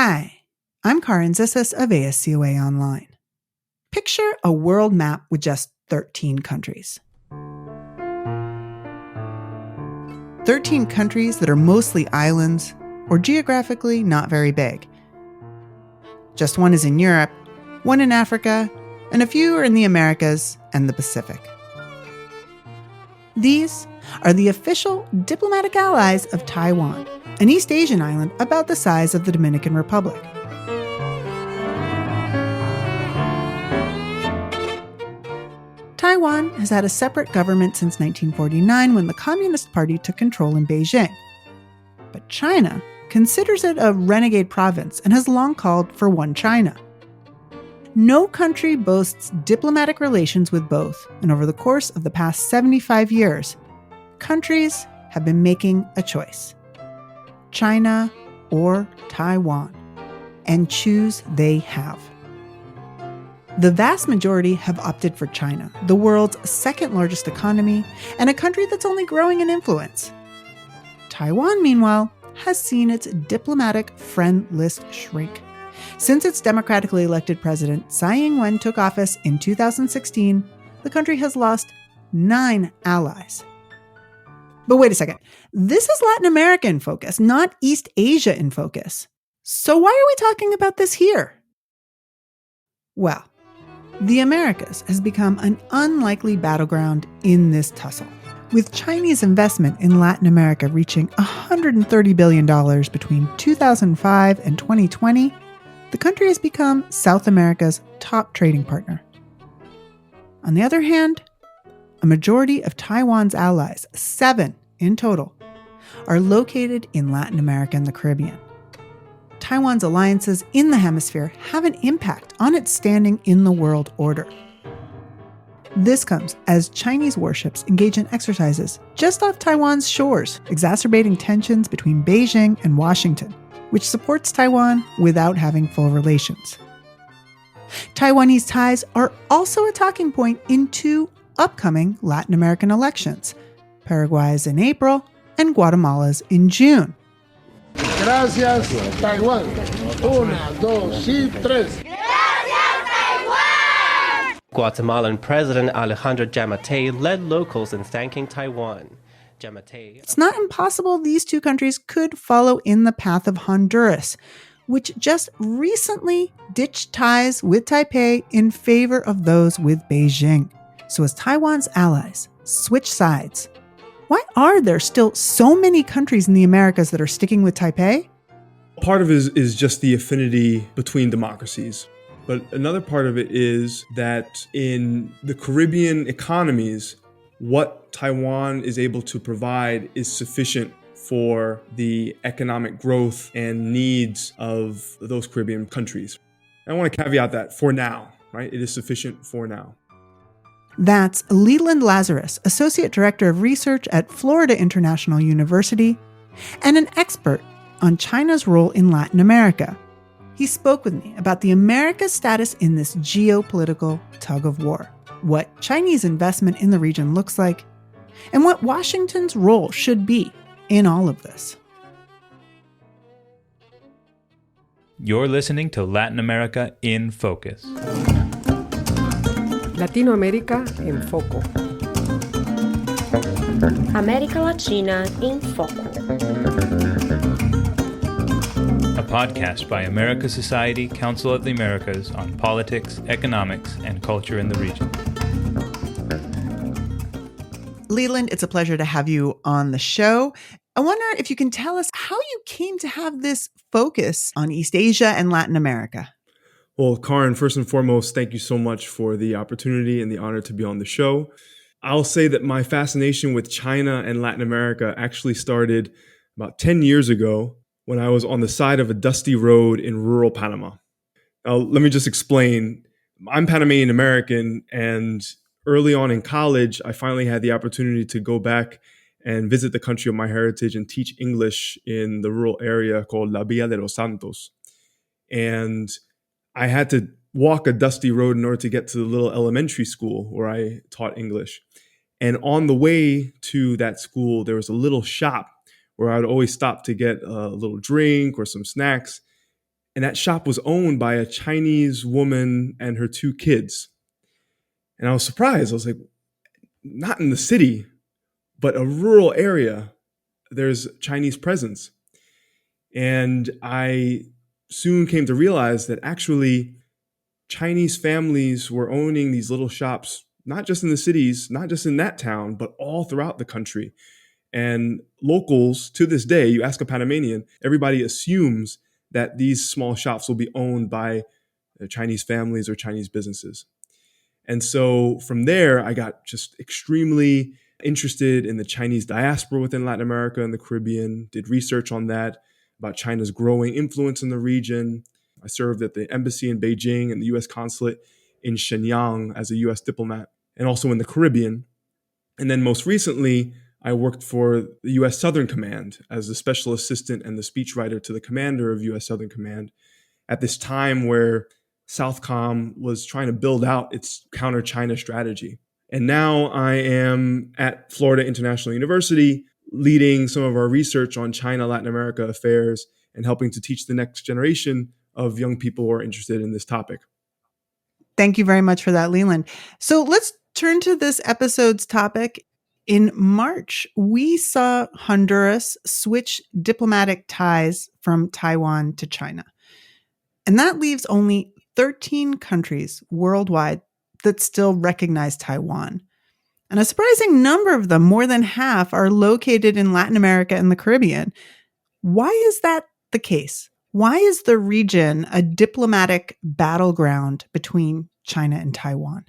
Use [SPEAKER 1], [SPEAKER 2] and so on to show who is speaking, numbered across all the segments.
[SPEAKER 1] Hi, I'm Carin Zissis of ASCOA Online. Picture a world map with just 13 countries. 13 countries that are mostly islands or geographically not very big. Just one is in Europe, one in Africa, and a few are in the Americas and the Pacific. These are the official diplomatic allies of Taiwan, an East Asian island about the size of the Dominican Republic. Taiwan has had a separate government since 1949 when the Communist Party took control in Beijing. But China considers it a renegade province and has long called for one China. No country boasts diplomatic relations with both, and over the course of the past 75 years, countries have been making a choice. China or Taiwan, and choose they have. The vast majority have opted for China, the world's second largest economy, and a country that's only growing in influence. Taiwan, meanwhile, has seen its diplomatic friend list shrink. Since its democratically elected president Tsai Ing-wen took office in 2016, the country has lost 9 allies. But wait a second, this is Latin America in focus, not East Asia in focus. So why are we talking about this here? Well, the Americas has become an unlikely battleground in this tussle. With Chinese investment in Latin America reaching $130 billion between 2005 and 2020, the country has become South America's top trading partner. On the other hand, a majority of Taiwan's allies, 7 in total, are located in Latin America and the Caribbean. Taiwan's alliances in the hemisphere have an impact on its standing in the world order. This comes as Chinese warships engage in exercises just off Taiwan's shores, exacerbating tensions between Beijing and Washington, which supports Taiwan without having full relations. Taiwanese ties are also a talking point in 2 upcoming Latin American elections, Paraguay's in April and Guatemala's in June.
[SPEAKER 2] Gracias, Taiwan. 1, 2, y 3.
[SPEAKER 3] Guatemalan President Alejandro Giammattei led locals in thanking Taiwan.
[SPEAKER 1] It's not impossible these 2 countries could follow in the path of Honduras, which just recently ditched ties with Taipei in favor of those with Beijing. So as Taiwan's allies switch sides, why are there still so many countries in the Americas that are sticking with Taipei?
[SPEAKER 4] Part of it is just the affinity between democracies. But another part of it is that in the Caribbean economies, what Taiwan is able to provide is sufficient for the economic growth and needs of those Caribbean countries. I want to caveat that for now, right? It is sufficient for now.
[SPEAKER 1] That's Leland Lazarus, Associate Director of Research at Florida International University, and an expert on China's role in Latin America. He spoke with me about the America's status in this geopolitical tug of war, what Chinese investment in the region looks like, and what Washington's role should be in all of this.
[SPEAKER 5] You're listening to Latin America in Focus.
[SPEAKER 6] Latinoamérica en Foco.
[SPEAKER 7] América Latina em Foco.
[SPEAKER 5] A podcast by America Society, Council of the Americas on politics, economics, and culture in the region.
[SPEAKER 1] Leland, it's a pleasure to have you on the show. I wonder if you can tell us how you came to have this focus on East Asia and Latin America.
[SPEAKER 4] Well, Carin, first and foremost, thank you so much for the opportunity and the honor to be on the show. I'll say that my fascination with China and Latin America actually started about 10 years ago when I was on the side of a dusty road in rural Panama. Now, let me just explain. I'm Panamanian American, and early on in college, I finally had the opportunity to go back and visit the country of my heritage and teach English in the rural area called La Villa de los Santos. And I had to walk a dusty road in order to get to the little elementary school where I taught English. And on the way to that school, there was a little shop where I would always stop to get a little drink or some snacks. And that shop was owned by a Chinese woman and her 2 kids. And I was surprised. I was like, not in the city, but a rural area, there's Chinese presence. And I soon came to realize that actually Chinese families were owning these little shops, not just in the cities, not just in that town, but all throughout the country. And locals, to this day, you ask a Panamanian, everybody assumes that these small shops will be owned by Chinese families or Chinese businesses. And so from there, I got just extremely interested in the Chinese diaspora within Latin America and the Caribbean, did research on that, about China's growing influence in the region. I served at the embassy in Beijing and the U.S. consulate in Shenyang as a U.S. diplomat, and also in the Caribbean. And then most recently, I worked for the U.S. Southern Command as a special assistant and the speechwriter to the commander of U.S. Southern Command at this time where Southcom was trying to build out its counter-China strategy. And now I am at Florida International University leading some of our research on China-Latin America affairs and helping to teach the next generation of young people who are interested in this topic.
[SPEAKER 1] Thank you very much for that, Leland. So let's turn to this episode's topic. In March, we saw Honduras switch diplomatic ties from Taiwan to China. And that leaves only 13 countries worldwide that still recognize Taiwan. And a surprising number of them, more than half, are located in Latin America and the Caribbean. Why is that the case? Why is the region a diplomatic battleground between China and Taiwan?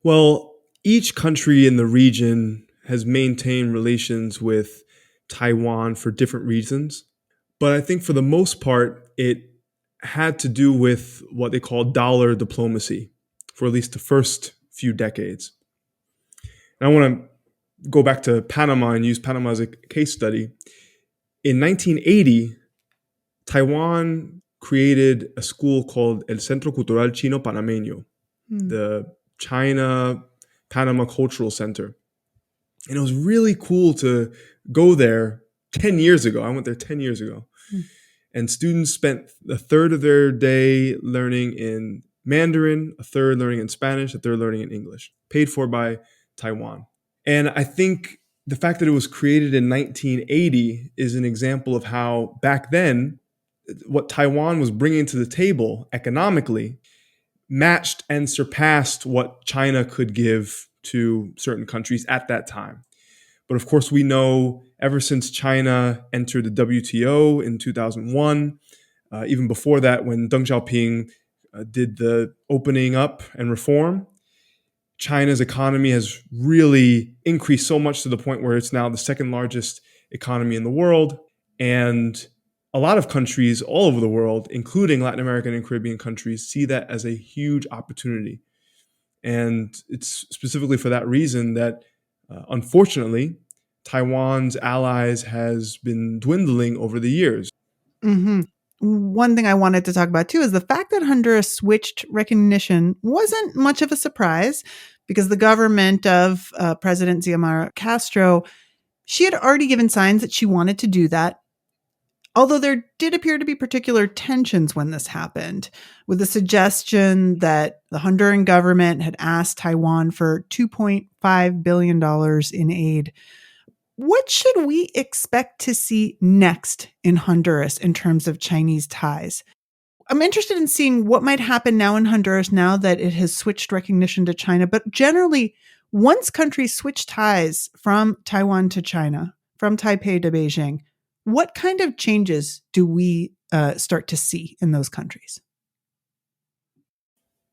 [SPEAKER 4] Well, each country in the region has maintained relations with Taiwan for different reasons. But I think for the most part, it had to do with what they call dollar diplomacy for at least the first few decades. And I want to go back to Panama and use Panama as a case study. In 1980, Taiwan created a school called El Centro Cultural Chino Panameño, the China-Panama Cultural Center. And it was really cool to go there 10 years ago. I went there 10 years ago. And students spent a third of their day learning in Mandarin, a third learning in Spanish, a third learning in English, paid for by Taiwan. And I think the fact that it was created in 1980 is an example of how back then, what Taiwan was bringing to the table economically matched and surpassed what China could give to certain countries at that time. But of course, we know ever since China entered the WTO in 2001, even before that, when Deng Xiaoping did the opening up and reform, China's economy has really increased so much to the point where it's now the second largest economy in the world. And a lot of countries all over the world, including Latin American and Caribbean countries, see that as a huge opportunity. And it's specifically for that reason that, unfortunately, Taiwan's allies has been dwindling over the years.
[SPEAKER 1] Mm-hmm. One thing I wanted to talk about too is the fact that Honduras switched recognition wasn't much of a surprise because the government of President Xiomara Castro, she had already given signs that she wanted to do that. Although there did appear to be particular tensions when this happened, with the suggestion that the Honduran government had asked Taiwan for $2.5 billion in aid. What should we expect to see next in Honduras in terms of Chinese ties? I'm interested in seeing what might happen now in Honduras now that it has switched recognition to China. But generally, once countries switch ties from Taiwan to China, from Taipei to Beijing, what kind of changes do we start to see in those countries?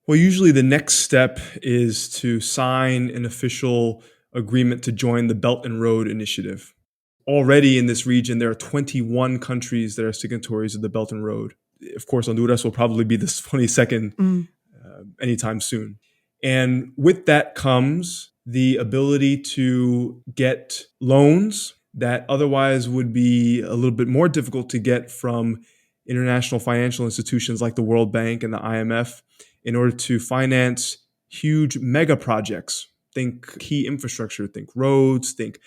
[SPEAKER 4] Well, usually the next step is to sign an official agreement to join the Belt and Road Initiative. Already in this region, there are 21 countries that are signatories of the Belt and Road. Of course, Honduras will probably be the 22nd anytime soon. And with that comes the ability to get loans that otherwise would be a little bit more difficult to get from international financial institutions like the World Bank and the IMF in order to finance huge mega projects. Think key infrastructure, think roads, think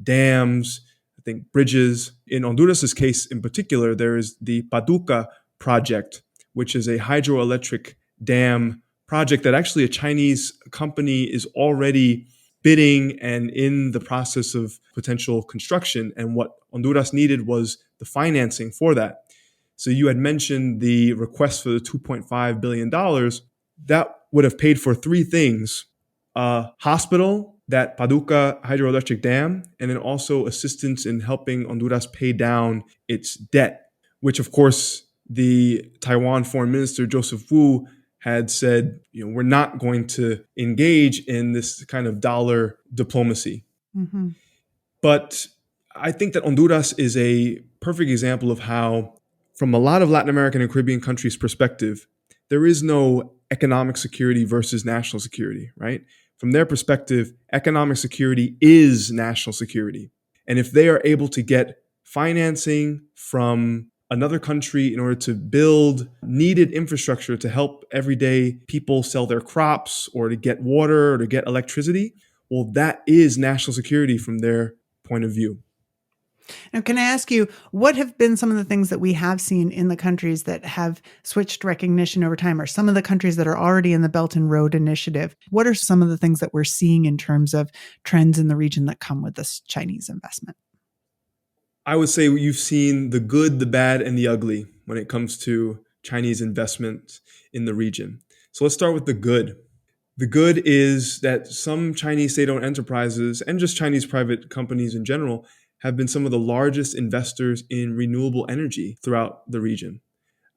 [SPEAKER 4] dams, think bridges. In Honduras' case in particular, there is the Paducah project, which is a hydroelectric dam project that actually a Chinese company is already bidding and in the process of potential construction. And what Honduras needed was the financing for that. So you had mentioned the request for the $2.5 billion. That would have paid for three things: a hospital, that Paducah hydroelectric dam, and then also assistance in helping Honduras pay down its debt, which of course the Taiwan foreign minister, Joseph Wu, had said, we're not going to engage in this kind of dollar diplomacy.
[SPEAKER 1] Mm-hmm.
[SPEAKER 4] But I think that Honduras is a perfect example of how, from a lot of Latin American and Caribbean countries' perspective, there is no economic security versus national security, right? From their perspective, economic security is national security. And if they are able to get financing from another country in order to build needed infrastructure to help everyday people sell their crops or to get water or to get electricity, well, that is national security from their point of view.
[SPEAKER 1] Now, can I ask you, what have been some of the things that we have seen in the countries that have switched recognition over time, or some of the countries that are already in the Belt and Road Initiative? What are some of the things that we're seeing in terms of trends in the region that come with this Chinese investment?
[SPEAKER 4] I would say you've seen the good, the bad, and the ugly when it comes to Chinese investment in the region. So let's start with the good. The good is that some Chinese state-owned enterprises and just Chinese private companies in general have been some of the largest investors in renewable energy throughout the region.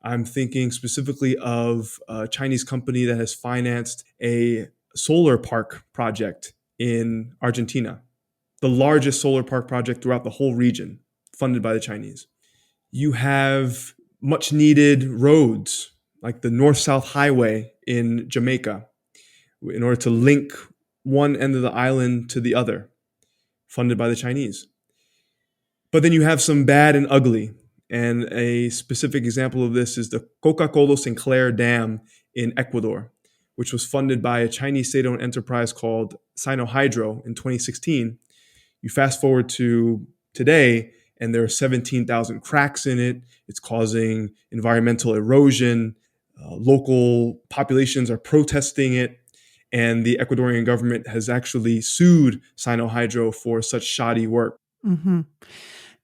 [SPEAKER 4] I'm thinking specifically of a Chinese company that has financed a solar park project in Argentina, the largest solar park project throughout the whole region, funded by the Chinese. You have much needed roads like the North-South Highway in Jamaica in order to link one end of the island to the other, funded by the Chinese. But then you have some bad and ugly. And a specific example of this is the Coca-Cola Sinclair Dam in Ecuador, which was funded by a Chinese state-owned enterprise called Sinohydro in 2016. You fast forward to today, and there are 17,000 cracks in it. It's causing environmental erosion. Local populations are protesting it. And the Ecuadorian government has actually sued Sinohydro for such shoddy work.
[SPEAKER 1] Mm-hmm.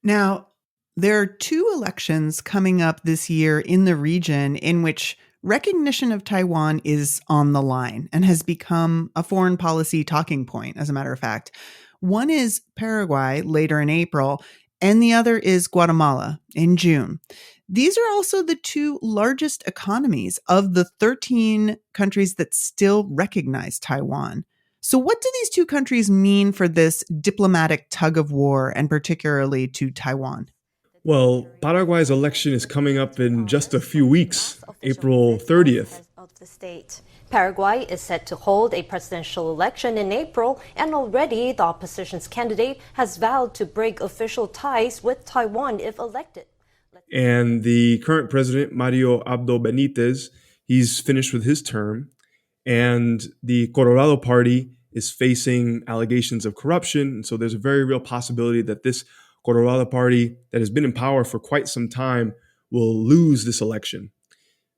[SPEAKER 1] Now, there are two elections coming up this year in the region in which recognition of Taiwan is on the line and has become a foreign policy talking point, as a matter of fact. One is Paraguay later in April, and the other is Guatemala in June. These are also the two largest economies of the 13 countries that still recognize Taiwan. So what do these two countries mean for this diplomatic tug of war, and particularly to Taiwan?
[SPEAKER 4] Well, Paraguay's election is coming up in just a few weeks, April 30th.
[SPEAKER 7] Of the state. Paraguay is set to hold a presidential election in April, and already the opposition's candidate has vowed to break official ties with Taiwan if elected.
[SPEAKER 4] And the current president, Mario Abdo Benitez, he's finished with his term. And the Colorado party is facing allegations of corruption. And so there's a very real possibility that this Colorado party that has been in power for quite some time will lose this election.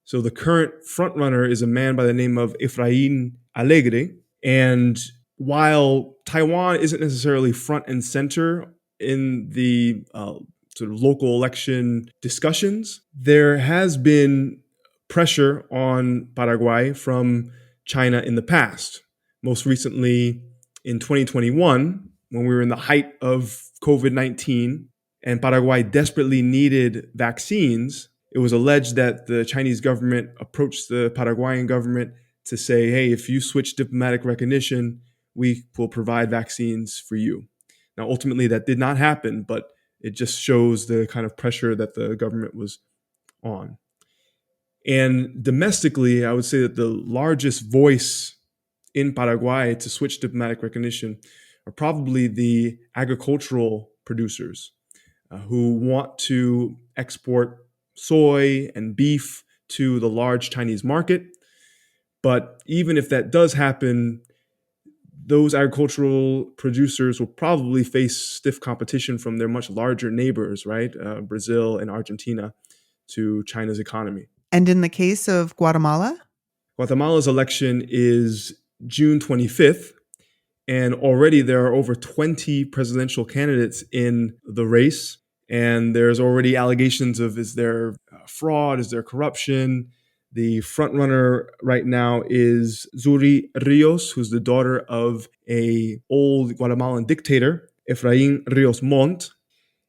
[SPEAKER 4] So the current frontrunner is a man by the name of Efraín Alegre. And while Taiwan isn't necessarily front and center in the sort of local election discussions, there has been pressure on Paraguay from China in the past. Most recently in 2021, when we were in the height of COVID-19 and Paraguay desperately needed vaccines, it was alleged that the Chinese government approached the Paraguayan government to say, hey, if you switch diplomatic recognition, we will provide vaccines for you. Now, ultimately, that did not happen, but it just shows the kind of pressure that the government was on. And domestically, I would say that the largest voice in Paraguay to switch diplomatic recognition are probably the agricultural producers who want to export soy and beef to the large Chinese market. But even if that does happen, those agricultural producers will probably face stiff competition from their much larger neighbors, right? Brazil and Argentina. to China's economy.
[SPEAKER 1] And in the case of Guatemala?
[SPEAKER 4] Guatemala's election is June 25th, and already there are over 20 presidential candidates in the race. And there's already allegations of, is there fraud? Is there corruption? The frontrunner right now is Zuri Rios, who's the daughter of a old Guatemalan dictator, Efraín Rios Montt.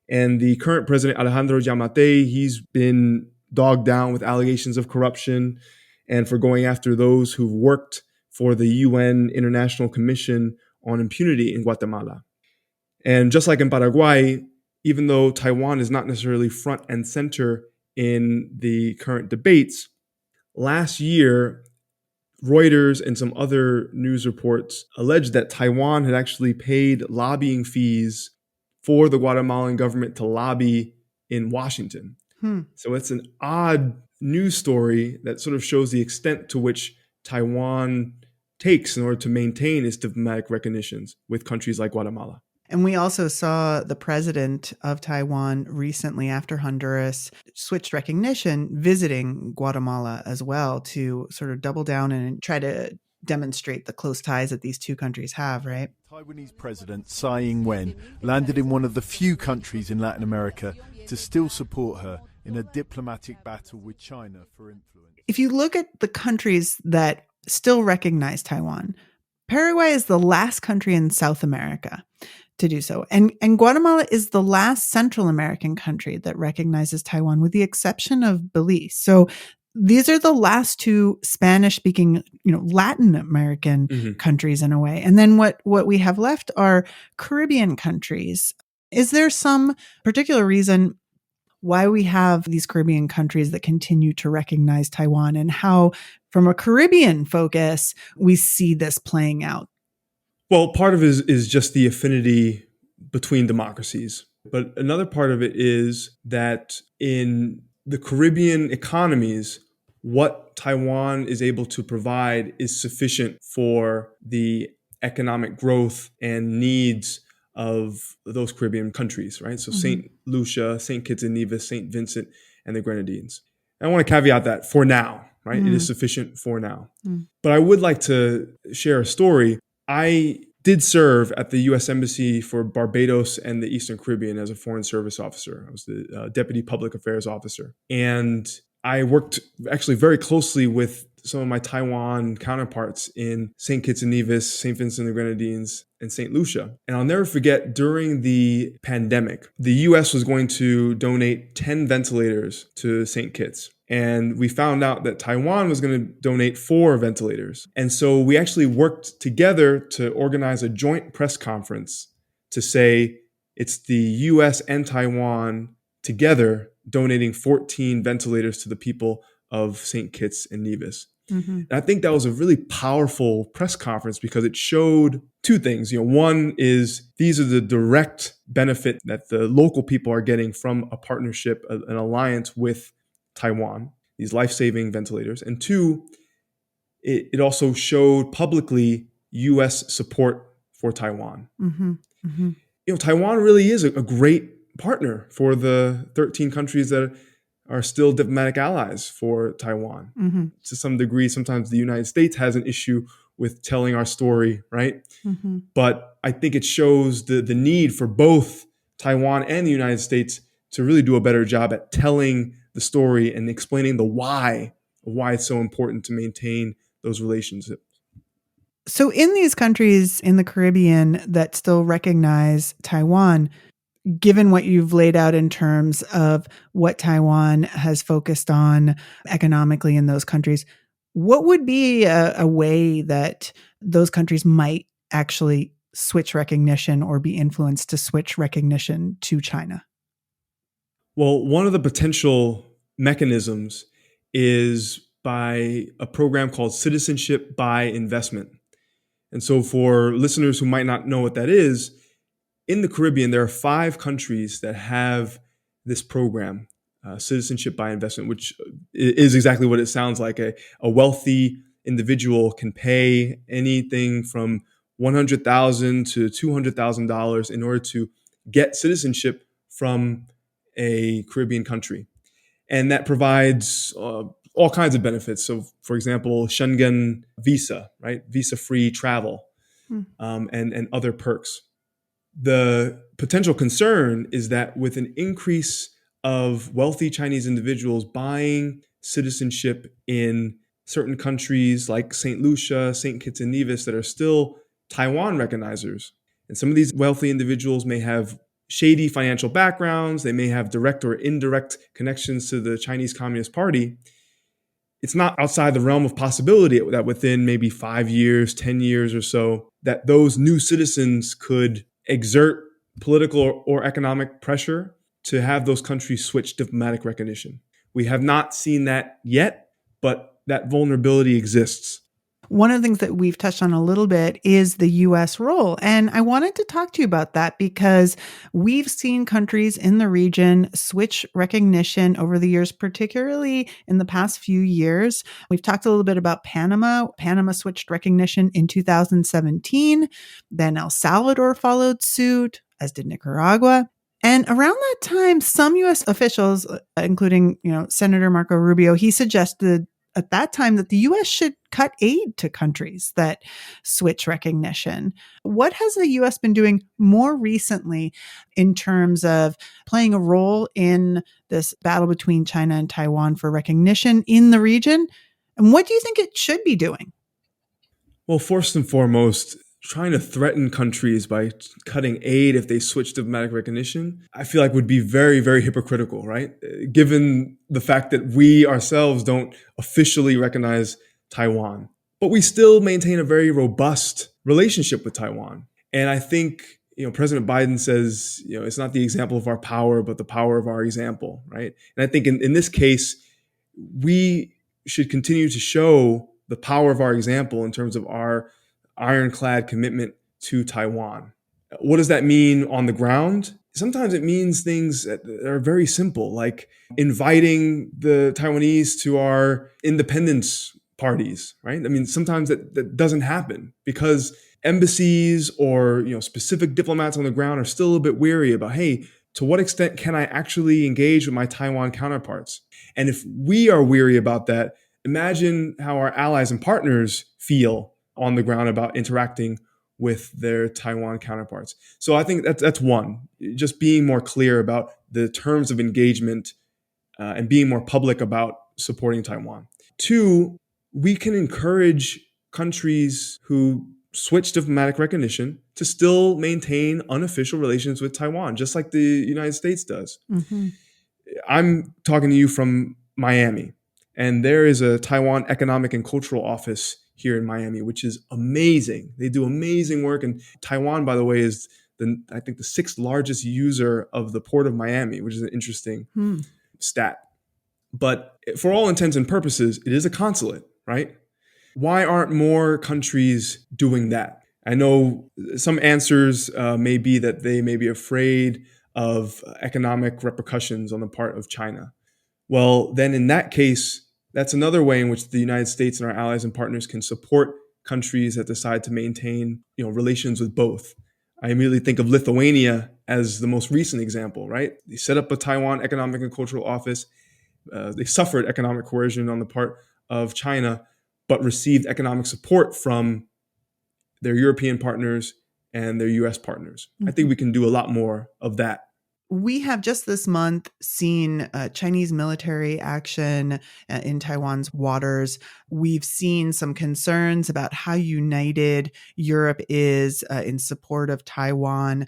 [SPEAKER 4] And the current president, Alejandro Yamatei, he's been dogged down with allegations of corruption and for going after those who've worked for the UN International Commission on Impunity in Guatemala. And just like in Paraguay, even though Taiwan is not necessarily front and center in the current debates, last year, Reuters and some other news reports alleged that Taiwan had actually paid lobbying fees for the Guatemalan government to lobby in Washington. So it's an odd news story that sort of shows the extent to which Taiwan takes in order to maintain its diplomatic recognitions with countries like Guatemala.
[SPEAKER 1] And we also saw the president of Taiwan recently, after Honduras switched recognition, visiting Guatemala as well to sort of double down and try to demonstrate the close ties that these two countries have, right?
[SPEAKER 8] Taiwanese President Tsai Ing-wen landed in one of the few countries in Latin America to still support her in a diplomatic battle with China for influence.
[SPEAKER 1] If you look at the countries that still recognize Taiwan, Paraguay is the last country in South America to do so. And Guatemala is the last Central American country that recognizes Taiwan, with the exception of Belize. So these are the last two Spanish-speaking, Latin American countries in a way. And then what we have left are Caribbean countries. Is there some particular reason why we have these Caribbean countries that continue to recognize Taiwan, and how, from a Caribbean focus, we see this playing out?
[SPEAKER 4] Well, part of it is just the affinity between democracies. But another part of it is that in the Caribbean economies, what Taiwan is able to provide is sufficient for the economic growth and needs of those Caribbean countries, right? So St. Lucia, St. Kitts and Nevis, St. Vincent, and the Grenadines. And I want to caveat that for now, right? It is sufficient for now. But I would like to share a story. I did serve at the U.S. Embassy for Barbados and the Eastern Caribbean as a Foreign Service Officer. I was the Deputy Public Affairs Officer. And I worked actually very closely with some of my Taiwan counterparts in St. Kitts and Nevis, St. Vincent and the Grenadines, and St. Lucia. And I'll never forget, during the pandemic, the U.S. was going to donate 10 ventilators to St. Kitts. And we found out that Taiwan was going to donate 4 ventilators. And so we actually worked together to organize a joint press conference to say it's the U.S. and Taiwan together donating 14 ventilators to the people of St. Kitts and Nevis. And I think that was a really powerful press conference because it showed two things. One is these are the direct benefit that the local people are getting from a partnership, an alliance with Taiwan, these life-saving ventilators. And two, it also showed publicly U.S. support for Taiwan. Taiwan really is a great partner for the 13 countries that are still diplomatic allies for Taiwan. To some degree, sometimes the United States has an issue with telling our story, right? But I think it shows the need for both Taiwan and the United States to really do a better job at telling the story and explaining the why of why it's so important to maintain those relationships.
[SPEAKER 1] So in these countries in the Caribbean that still recognize Taiwan, given what you've laid out in terms of what Taiwan has focused on economically in those countries, what would be a way that those countries might actually switch recognition or be influenced to switch recognition to China?
[SPEAKER 4] Well, one of the potential mechanisms is by a program called Citizenship by Investment. And so for listeners who might not know what that is, in the Caribbean, there are 5 countries that have this program, Citizenship by Investment, which is exactly what it sounds like. A wealthy individual can pay anything from $100,000 to $200,000 in order to get citizenship from a Caribbean country. And that provides all kinds of benefits. So, for example, Schengen visa, right? Visa-free travel, and other perks. The potential concern is that with an increase of wealthy Chinese individuals buying citizenship in certain countries like St. Lucia, St. Kitts and Nevis that are still Taiwan recognizers, and some of these wealthy individuals may have shady financial backgrounds, they may have direct or indirect connections to the Chinese Communist Party. It's not outside the realm of possibility that within maybe 5 years, 10 years or so, that those new citizens could exert political or economic pressure to have those countries switch diplomatic recognition. We have not seen that yet, but that vulnerability exists.
[SPEAKER 1] One of the things that we've touched on a little bit is the U.S. role. And I wanted to talk to you about that because we've seen countries in the region switch recognition over the years, particularly in the past few years. We've talked a little bit about Panama. Panama switched recognition in 2017. Then El Salvador followed suit, as did Nicaragua. And around that time, some U.S. officials, including, Senator Marco Rubio, he suggested at that time that the U.S. should cut aid to countries that switch recognition. What has the U.S. been doing more recently in terms of playing a role in this battle between China and Taiwan for recognition in the region? And what do you think it should be doing?
[SPEAKER 4] Well, first and foremost, trying to threaten countries by cutting aid if they switch diplomatic recognition, I feel like would be very, very hypocritical, right? Given the fact that we ourselves don't officially recognize Taiwan, but we still maintain a very robust relationship with Taiwan. And I think, President Biden says, it's not the example of our power, but the power of our example, right? And I think in this case, we should continue to show the power of our example in terms of our ironclad commitment to Taiwan. What does that mean on the ground? Sometimes it means things that are very simple, like inviting the Taiwanese to our independence parties, right? I mean, sometimes that doesn't happen because embassies or specific diplomats on the ground are still a bit weary about, hey, to what extent can I actually engage with my Taiwan counterparts? And if we are weary about that, imagine how our allies and partners feel on the ground about interacting with their Taiwan counterparts. So I think that's one, just being more clear about the terms of engagement and being more public about supporting Taiwan. Two, we can encourage countries who switch diplomatic recognition to still maintain unofficial relations with Taiwan, just like the United States does. Mm-hmm. I'm talking to you from Miami, and there is a Taiwan Economic and Cultural Office here in Miami, which is amazing. They do amazing work. And Taiwan, by the way, is I think the 6th largest user of the Port of Miami, which is an interesting stat. But for all intents and purposes, it is a consulate, right? Why aren't more countries doing that? I know some answers may be that they may be afraid of economic repercussions on the part of China. Well, then in that case, that's another way in which the United States and our allies and partners can support countries that decide to maintain, relations with both. I immediately think of Lithuania as the most recent example, right? They set up a Taiwan Economic and Cultural Office. They suffered economic coercion on the part of China, but received economic support from their European partners and their US partners. Mm-hmm. I think we can do a lot more of that.
[SPEAKER 1] We have just this month seen Chinese military action in Taiwan's waters. We've seen some concerns about how united Europe is in support of Taiwan.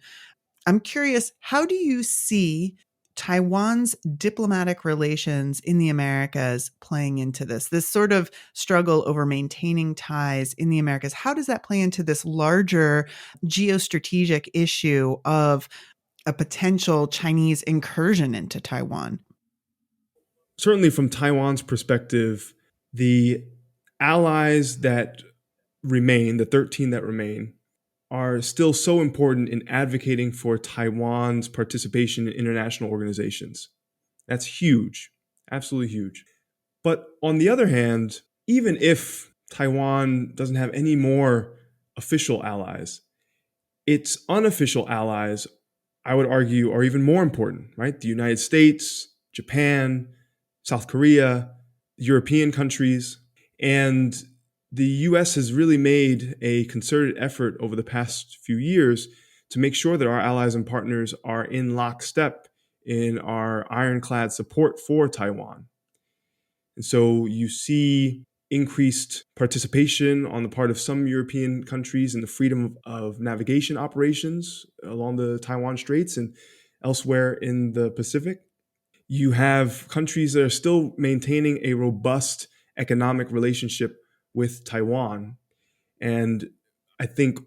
[SPEAKER 1] I'm curious, how do you see Taiwan's diplomatic relations in the Americas playing into this sort of struggle over maintaining ties in the Americas? How does that play into this larger geostrategic issue of a potential Chinese incursion into Taiwan?
[SPEAKER 4] Certainly from Taiwan's perspective, the allies that remain, the 13 that remain, are still so important in advocating for Taiwan's participation in international organizations. That's huge, absolutely huge. But on the other hand, even if Taiwan doesn't have any more official allies, its unofficial allies, I would argue, are even more important, right? The United States, Japan, South Korea, European countries. And the US has really made a concerted effort over the past few years to make sure that our allies and partners are in lockstep in our ironclad support for Taiwan. And so you see increased participation on the part of some European countries in the freedom of navigation operations along the Taiwan Straits and elsewhere in the Pacific. You have countries that are still maintaining a robust economic relationship with Taiwan. And I think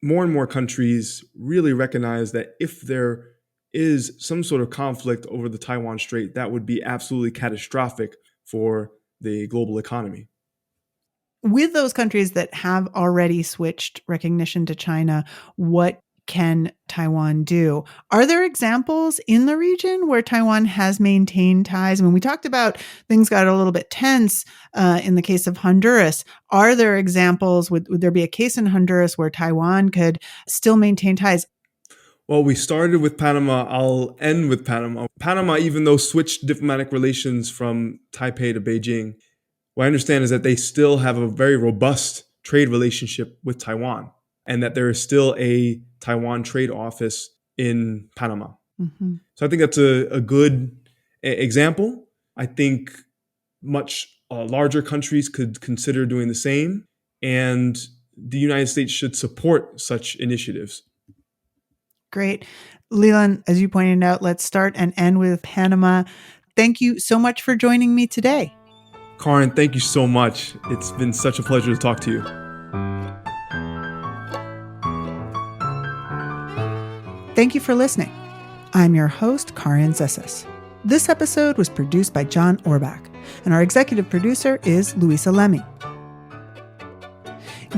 [SPEAKER 4] more and more countries really recognize that if there is some sort of conflict over the Taiwan Strait, that would be absolutely catastrophic for the global economy.
[SPEAKER 1] With those countries that have already switched recognition to China, what can Taiwan do? Are there examples in the region where Taiwan has maintained ties? I mean, we talked about things got a little bit tense in the case of Honduras. Are there examples? Would there be a case in Honduras where Taiwan could still maintain ties?
[SPEAKER 4] Well, we started with Panama. I'll end with Panama. Panama, even though switched diplomatic relations from Taipei to Beijing, what I understand is that they still have a very robust trade relationship with Taiwan, and that there is still a Taiwan trade office in Panama. Mm-hmm. So I think that's a good example. I think much larger countries could consider doing the same, and the United States should support such initiatives.
[SPEAKER 1] Great. Leland, as you pointed out, let's start and end with Panama. Thank you so much for joining me today.
[SPEAKER 4] Carin, thank you so much. It's been such a pleasure to talk to you.
[SPEAKER 1] Thank you for listening. I'm your host, Carin Zissis. This episode was produced by John Orbach, and our executive producer is Luisa Lemmy.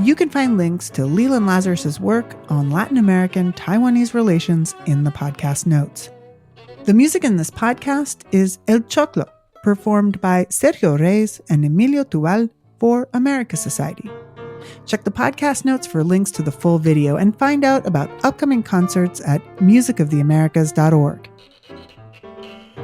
[SPEAKER 1] You can find links to Leland Lazarus' work on Latin American Taiwanese relations in the podcast notes. The music in this podcast is El Choclo, performed by Sergio Reyes and Emilio Tuval for America Society. Check the podcast notes for links to the full video and find out about upcoming concerts at musicoftheamericas.org.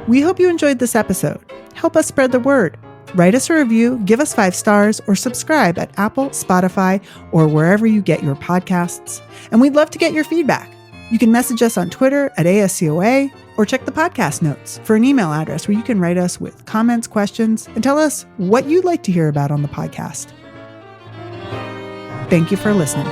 [SPEAKER 1] We hope you enjoyed this episode. Help us spread the word. Write us a review, give us 5 stars, or subscribe at Apple, Spotify, or wherever you get your podcasts. And we'd love to get your feedback. You can message us on Twitter at ASCOA, or check the podcast notes for an email address where you can write us with comments, questions, and tell us what you'd like to hear about on the podcast. Thank you for listening.